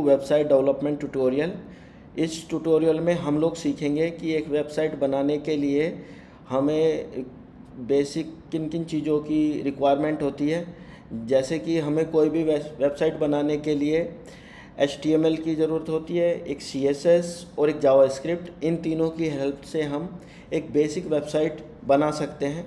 Website development tutorial. इस tutorial में हम लोग सीखेंगे कि एक वेबसाइट बनाने के लिए हमें बेसिक किन किन चीज़ों की रिक्वायरमेंट होती है। जैसे कि हमें कोई भी वेबसाइट बनाने के लिए HTML की ज़रूरत होती है, एक CSS और एक जावास्क्रिप्ट। इन तीनों की हेल्प से हम एक बेसिक वेबसाइट बना सकते हैं।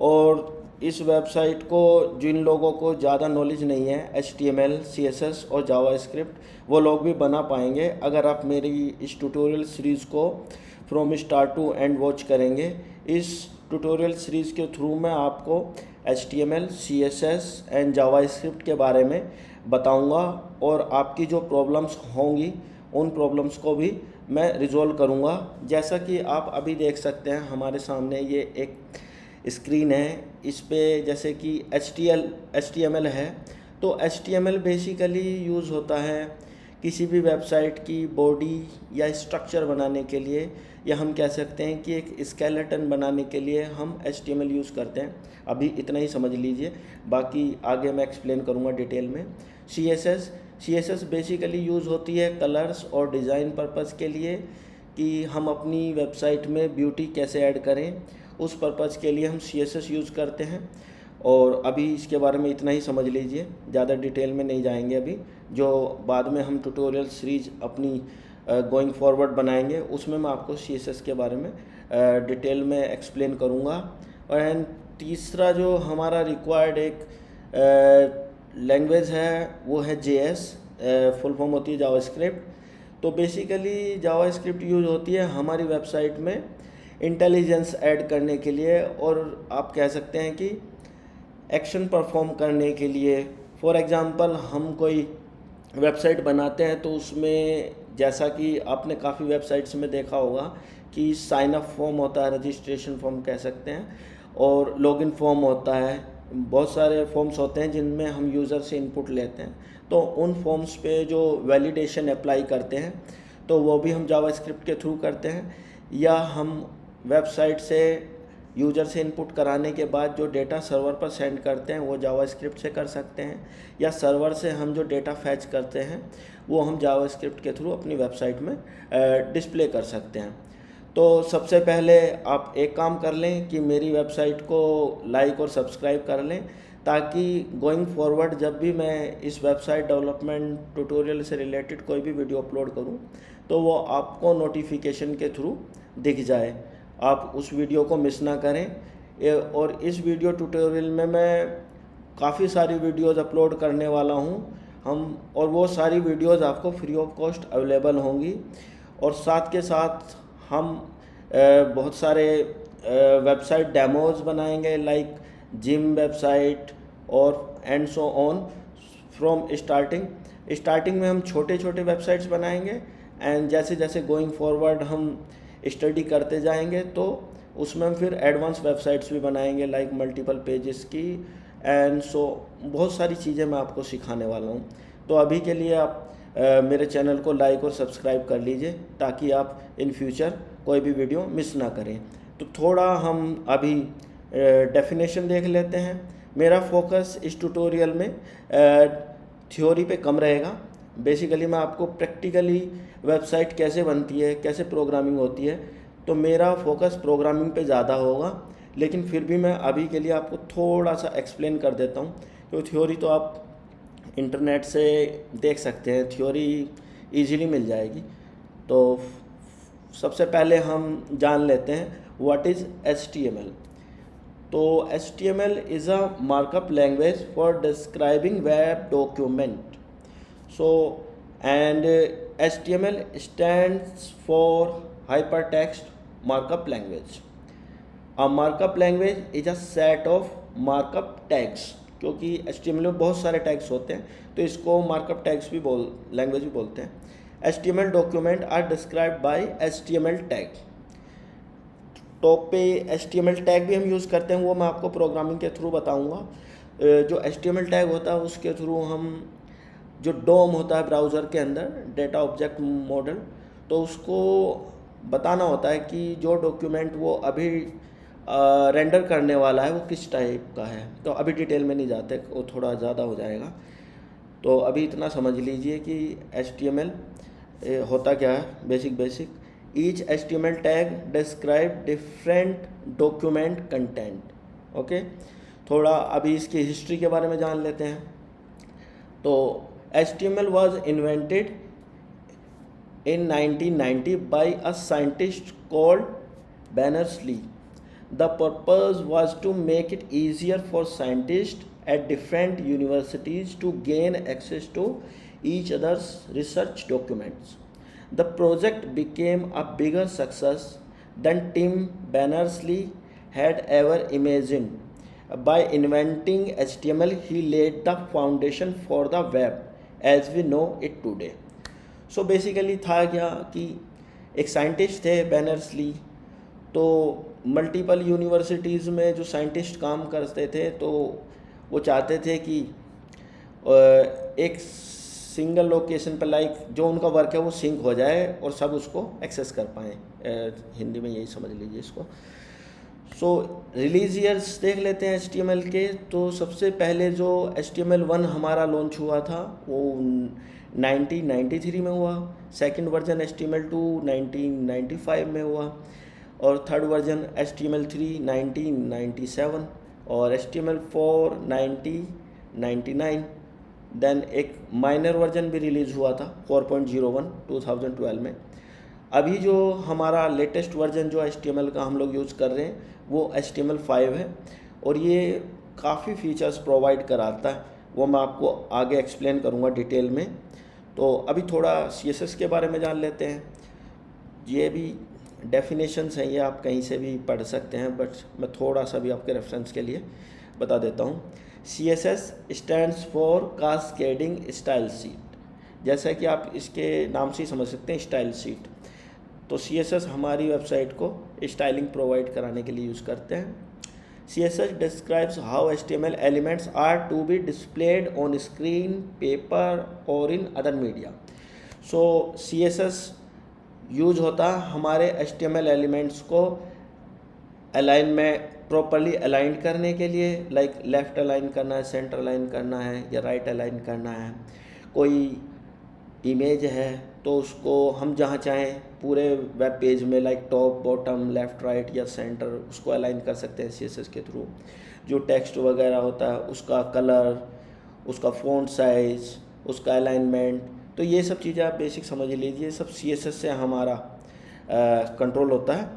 और इस वेबसाइट को जिन लोगों को ज़्यादा नॉलेज नहीं है HTML, CSS और जावास्क्रिप्ट, वो लोग भी बना पाएंगे अगर आप मेरी इस ट्यूटोरियल सीरीज़ को from start to end watch करेंगे। इस ट्यूटोरियल सीरीज़ के थ्रू मैं आपको HTML, CSS एंड जावास्क्रिप्ट के बारे में बताऊंगा और आपकी जो प्रॉब्लम्स होंगी उन प्रॉब्लम्स को भी मैं रिजॉल्व करूंगा। जैसा कि आप अभी देख सकते हैं हमारे सामने ये एक स्क्रीन है, इस पे जैसे कि HTML है। तो HTML बेसिकली यूज़ होता है किसी भी वेबसाइट की बॉडी या स्ट्रक्चर बनाने के लिए, या हम कह सकते हैं कि एक स्केलेटन बनाने के लिए हम HTML यूज़ करते हैं। अभी इतना ही समझ लीजिए, बाकी आगे मैं एक्सप्लेन करूँगा डिटेल में। CSS बेसिकली यूज़ होती है कलर्स और डिज़ाइन पर्पज़ के लिए, कि हम अपनी वेबसाइट में ब्यूटी कैसे ऐड करें, उस पर्पज़ के लिए हम CSS यूज़ करते हैं। और अभी इसके बारे में इतना ही समझ लीजिए, ज़्यादा डिटेल में नहीं जाएंगे अभी। जो बाद में हम ट्यूटोरियल सीरीज अपनी गोइंग फॉरवर्ड बनाएंगे उसमें मैं आपको CSS के बारे में डिटेल में एक्सप्लेन करूँगा। और एंड तीसरा जो हमारा रिक्वायर्ड एक लैंग्वेज है वो है JS, फुल फॉर्म होती है जावास्क्रिप्ट। तो बेसिकली जावास्क्रिप्ट यूज़ होती है हमारी वेबसाइट में इंटेलिजेंस ऐड करने के लिए, और आप कह सकते हैं कि एक्शन परफॉर्म करने के लिए। फॉर एग्ज़ाम्पल हम कोई वेबसाइट बनाते हैं तो उसमें जैसा कि आपने काफ़ी वेबसाइट्स में देखा होगा कि साइन अप फॉर्म होता है, रजिस्ट्रेशन फॉर्म कह सकते हैं, और लॉगिन फॉर्म होता है। बहुत सारे फॉर्म्स होते हैं जिनमें हम यूज़र से इनपुट लेते हैं। तो उन फॉर्म्स पे जो वैलिडेशन अप्लाई करते हैं तो वो भी हम जावास्क्रिप्ट के थ्रू करते हैं, या हम वेबसाइट से यूज़र से इनपुट कराने के बाद जो डेटा सर्वर पर सेंड करते हैं वो जावास्क्रिप्ट से कर सकते हैं, या सर्वर से हम जो डेटा फैच करते हैं वो हम जावास्क्रिप्ट के थ्रू अपनी वेबसाइट में डिस्प्ले कर सकते हैं। तो सबसे पहले आप एक काम कर लें कि मेरी वेबसाइट को लाइक और सब्सक्राइब कर लें, ताकि गोइंग फॉरवर्ड जब भी मैं इस वेबसाइट डेवलपमेंट ट्यूटोरियल से रिलेटेड कोई भी वीडियो अपलोड करूं तो वो आपको नोटिफिकेशन के थ्रू दिख जाए, आप उस वीडियो को मिस ना करें। और इस वीडियो ट्यूटोरियल में मैं काफ़ी सारी वीडियोज़ अपलोड करने वाला हूँ और वो सारी वीडियोज़ आपको फ्री ऑफ कॉस्ट अवेलेबल होंगी। और साथ के साथ हम बहुत सारे वेबसाइट डेमोज बनाएंगे, लाइक जिम वेबसाइट और and so on. From starting में हम छोटे छोटे वेबसाइट्स बनाएंगे, एंड जैसे जैसे गोइंग फॉरवर्ड हम स्टडी करते जाएंगे तो उसमें हम फिर एडवांस वेबसाइट्स भी बनाएंगे, लाइक मल्टीपल पेजेस की एंड सो बहुत सारी चीज़ें मैं आपको सिखाने वाला हूँ। तो अभी के लिए आप मेरे चैनल को लाइक और सब्सक्राइब कर लीजिए, ताकि आप इन फ्यूचर कोई भी वीडियो मिस ना करें। तो थोड़ा हम अभी डेफिनेशन देख लेते हैं। मेरा फोकस इस ट्यूटोरियल में थ्योरी पे कम रहेगा। बेसिकली मैं आपको प्रैक्टिकली वेबसाइट कैसे बनती है, कैसे प्रोग्रामिंग होती है, तो मेरा फोकस प्रोग्रामिंग पे ज़्यादा होगा। लेकिन फिर भी मैं अभी के लिए आपको थोड़ा सा एक्सप्लेन कर देता हूँ, तो थ्योरी तो आप इंटरनेट से देख सकते हैं, थ्योरी इजीली मिल जाएगी। तो सबसे पहले हम जान लेते हैं व्हाट इज़ HTML। तो HTML is a markup language for describing web document. So, and HTML stands for Hypertext Markup Language. A markup language is a set of markup tags, क्योंकि HTML में बहुत सारे टैग्स होते हैं तो इसको markup tags भी लैंग्वेज भी बोलते हैं। HTML document are described by HTML tag. Top पे HTML टैग भी हम यूज़ करते हैं, वो मैं आपको प्रोग्रामिंग के थ्रू बताऊंगा। जो HTML टैग होता है उसके थ्रू हम जो डोम होता है ब्राउज़र के अंदर, डेटा ऑब्जेक्ट मॉडल, तो उसको बताना होता है कि जो डॉक्यूमेंट वो अभी रेंडर करने वाला है वो किस टाइप का है। तो अभी डिटेल में नहीं जाते, वो थोड़ा ज़्यादा हो जाएगा। तो अभी इतना समझ लीजिए कि HTML होता क्या है, basic. Each HTML tag describe different document content. Okay, थोड़ा अभी इसकी हिस्ट्री के बारे में जान लेते हैं। तो HTML was invented in 1990 by a scientist called Berners-Lee. The purpose was to make it easier for scientists at different universities to gain access to each other's research documents. The project became a bigger success than Tim Berners-Lee had ever imagined. By inventing HTML, he laid the foundation for the web as we know it today. So basically था क्या कि एक scientist थे बैनर्स-ली, तो multiple universities में जो scientist काम करते थे तो वो चाहते थे कि एक सिंगल लोकेशन पर लाइक जो उनका वर्क है वो सिंक हो जाए और सब उसको एक्सेस कर पाएँ। हिंदी में यही समझ लीजिए इसको। सो रिलीज ईयर्स देख लेते हैं HTML के। तो सबसे पहले जो HTML1 हमारा लॉन्च हुआ था वो 1993 में हुआ। सेकंड वर्जन HTML2 1995 में हुआ और थर्ड वर्जन HTML3 1997 और HTML4 1999। देन एक माइनर वर्जन भी रिलीज़ हुआ था 4.01 2012 में। अभी जो हमारा लेटेस्ट वर्जन जो HTML का हम लोग यूज़ कर रहे हैं वो HTML5 है और ये काफ़ी फीचर्स प्रोवाइड कराता है, वो मैं आपको आगे एक्सप्लेन करूँगा डिटेल में। तो अभी थोड़ा CSS के बारे में जान लेते हैं। ये भी डेफिनेशंस हैं, ये आप कहीं से भी पढ़ सकते हैं, बट मैं थोड़ा सा भी आपके रेफरेंस के लिए बता देता हूँ। CSS stands for cascading style sheet, जैसा कि आप इसके नाम से ही समझ सकते हैं, स्टाइल शीट। तो CSS हमारी वेबसाइट को स्टाइलिंग प्रोवाइड कराने के लिए यूज़ करते हैं। CSS describes how HTML elements are to be displayed on screen, paper or in other media. So CSS use होता है हमारे HTML एलिमेंट्स को अलाइन में प्रॉपरली अलाइन करने के लिए, लाइक लेफ़्ट अलाइन करना है, सेंटर अलाइन करना है या राइट अलाइन करना है। कोई इमेज है तो उसको हम जहाँ चाहें पूरे वेब पेज में like top, bottom, left, right या सेंटर उसको अलाइन कर सकते हैं CSS के थ्रू। जो टेक्स्ट वगैरह होता है उसका कलर, उसका फ़ॉन्ट साइज़, उसका अलाइनमेंट, तो ये सब चीज़ें आप बेसिक समझ लीजिए, सब CSS से हमारा कंट्रोल होता है।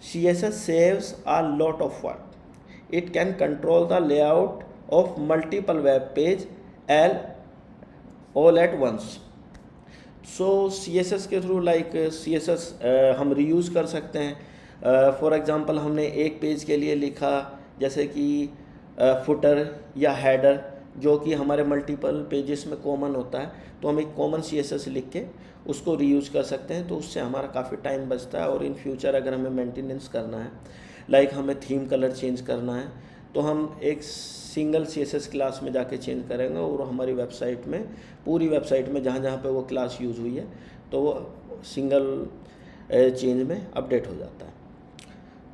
CSS saves a lot of work. It can control the layout of multiple web page all at once. So CSS के थ्रू लाइक CSS हम रीयूज़ कर सकते हैं। फॉर एग्ज़ाम्पल हमने एक पेज के लिए लिखा जैसे कि फुटर या हेडर, जो कि हमारे मल्टीपल पेजेस में कॉमन होता है, तो हम एक कॉमन CSS लिख के उसको रीयूज़ कर सकते हैं। तो उससे हमारा काफ़ी टाइम बचता है और इन फ्यूचर अगर हमें मेंटेनेंस करना है, लाइक हमें थीम कलर चेंज करना है, तो हम एक सिंगल CSS क्लास में जाके चेंज करेंगे और हमारी वेबसाइट में, पूरी वेबसाइट में जहाँ जहाँ पे वो क्लास यूज़ हुई है तो वो सिंगल चेंज में अपडेट हो जाता है।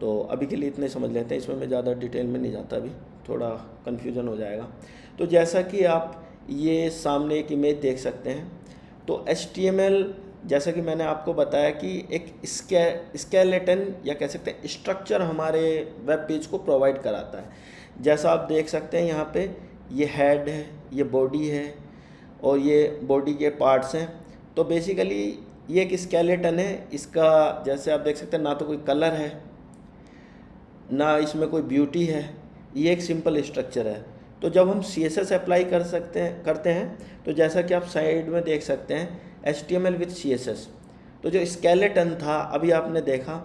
तो अभी के लिए इतने समझ लेते हैं, इसमें मैं ज़्यादा डिटेल में नहीं जाता, अभी थोड़ा कन्फ्यूजन हो जाएगा। तो जैसा कि आप ये सामने एक इमेज देख सकते हैं, तो HTML जैसा कि मैंने आपको बताया कि एक स्केलेटन या कह सकते हैं स्ट्रक्चर हमारे वेब पेज को प्रोवाइड कराता है। जैसा आप देख सकते हैं यहाँ पे ये हेड है, ये बॉडी है और ये बॉडी के पार्ट्स हैं। तो बेसिकली ये एक स्केलेटन है, इसका जैसे आप देख सकते हैं ना तो कोई कलर है ना इसमें कोई ब्यूटी है, ये एक सिंपल स्ट्रक्चर है। तो जब हम CSS अप्लाई करते हैं तो जैसा कि आप साइड में देख सकते हैं HTML विथ CSS, तो जो स्केलेटन था अभी आपने देखा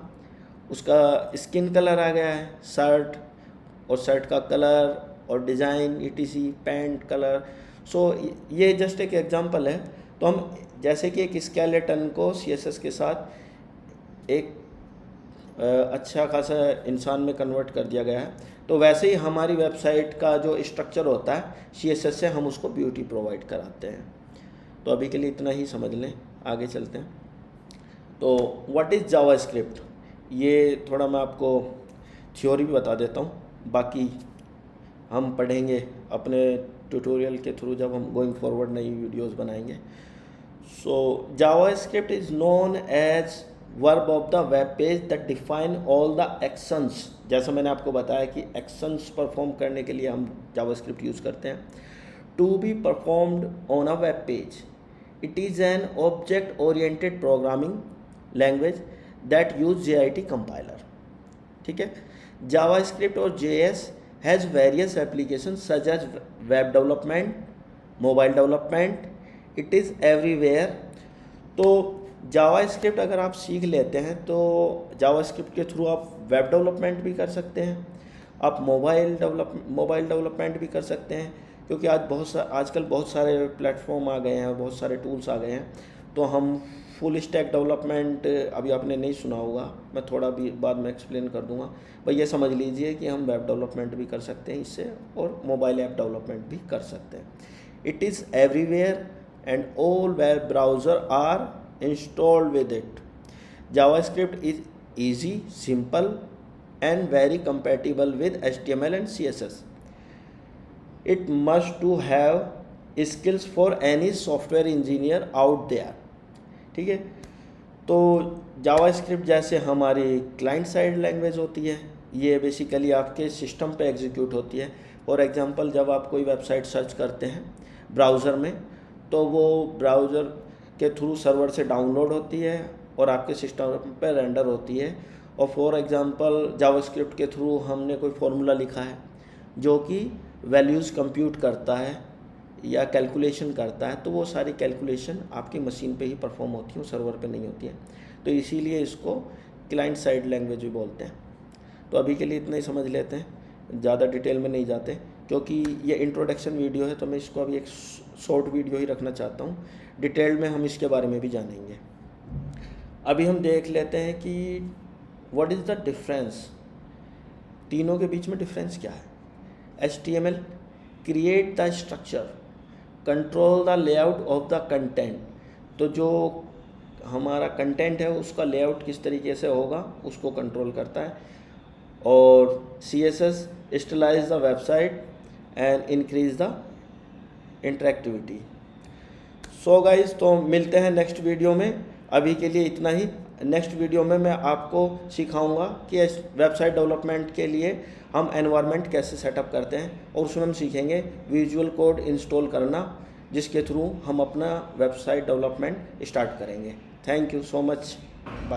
उसका स्किन कलर आ गया है, शर्ट और शर्ट का कलर और डिज़ाइन ETC पैंट कलर। सो ये जस्ट एक एग्जांपल है। तो हम जैसे कि एक स्केलेटन को CSS के साथ एक अच्छा खासा इंसान में कन्वर्ट कर दिया गया है, तो वैसे ही हमारी वेबसाइट का जो स्ट्रक्चर होता है CSS से हम उसको ब्यूटी प्रोवाइड कराते हैं। तो अभी के लिए इतना ही समझ लें, आगे चलते हैं। तो व्हाट इज़ जावास्क्रिप्ट, ये थोड़ा मैं आपको थ्योरी भी बता देता हूँ, बाकी हम पढ़ेंगे अपने ट्यूटोरियल के थ्रू जब हम गोइंग फॉरवर्ड नई वीडियोस बनाएंगे। So JavaScript is known as verb of the web page that define all the actions. जैसा मैंने आपको बताया कि एक्शंस परफॉर्म करने के लिए हम जावास्क्रिप्ट यूज़ करते हैं। To be performed on a web page, it is an object oriented programming language that use JIT compiler. ठीक है, जावास्क्रिप्ट और JS has various application such as web development, mobile development, it is everywhere. तो JavaScript अगर आप सीख लेते हैं तो जावास्क्रिप्ट के थ्रू आप वेब डेवलपमेंट भी कर सकते हैं, आप मोबाइल डेवलपमेंट भी कर सकते हैं, क्योंकि आजकल बहुत सारे प्लेटफॉर्म आ गए हैं और बहुत सारे टूल्स आ गए हैं। तो हम फुल स्टैक डेवलपमेंट अभी आपने नहीं सुना होगा, मैं थोड़ा भी बाद में एक्सप्लेन कर दूंगा। भाई ये समझ लीजिए कि हम वेब डेवलपमेंट भी कर सकते हैं इससे और मोबाइल ऐप डेवलपमेंट भी कर सकते हैं। It is everywhere and all web browser are installed with इट। JavaScript is easy, simple and very compatible with HTML and CSS. It must to have skills for any software engineer out there. ठीक है, तो JavaScript जैसे हमारी client side language होती है, ये basically आपके सिस्टम पे एग्जीक्यूट होती है। फॉर एग्जांपल जब आप कोई वेबसाइट सर्च करते हैं ब्राउज़र में, तो वो ब्राउज़र के थ्रू सर्वर से डाउनलोड होती है और आपके सिस्टम पे रेंडर होती है। और फॉर एग्जांपल जावास्क्रिप्ट के थ्रू हमने कोई फार्मूला लिखा है जो कि वैल्यूज़ कंप्यूट करता है या कैलकुलेशन करता है, तो वो सारी कैलकुलेशन आपकी मशीन पे ही परफॉर्म होती है, सर्वर पे नहीं होती है। तो इसीलिए इसको क्लाइंट साइड लैंग्वेज भी बोलते हैं। तो अभी के लिए इतना ही समझ लेते हैं, ज़्यादा डिटेल में नहीं जाते, क्योंकि ये इंट्रोडक्शन वीडियो है तो मैं इसको अभी एक शॉर्ट वीडियो ही रखना चाहता हूँ। डिटेल में हम इसके बारे में भी जानेंगे। अभी हम देख लेते हैं कि व्हाट इज़ द डिफरेंस, तीनों के बीच में डिफरेंस क्या है। HTML create the structure, control the layout of the content. तो जो हमारा कंटेंट है उसका लेआउट किस तरीके से होगा उसको कंट्रोल करता है। और CSS stylise the website and increase the interactivity. So guys, तो मिलते हैं नेक्स्ट वीडियो में। अभी के लिए इतना ही। नेक्स्ट वीडियो में मैं आपको सिखाऊंगा कि वेबसाइट डेवलपमेंट के लिए हम एनवायरनमेंट कैसे सेटअप करते हैं, और उसमें हम सीखेंगे विजुअल कोड इंस्टॉल करना, जिसके थ्रू हम अपना वेबसाइट डेवलपमेंट स्टार्ट करेंगे। Thank you so much, bye.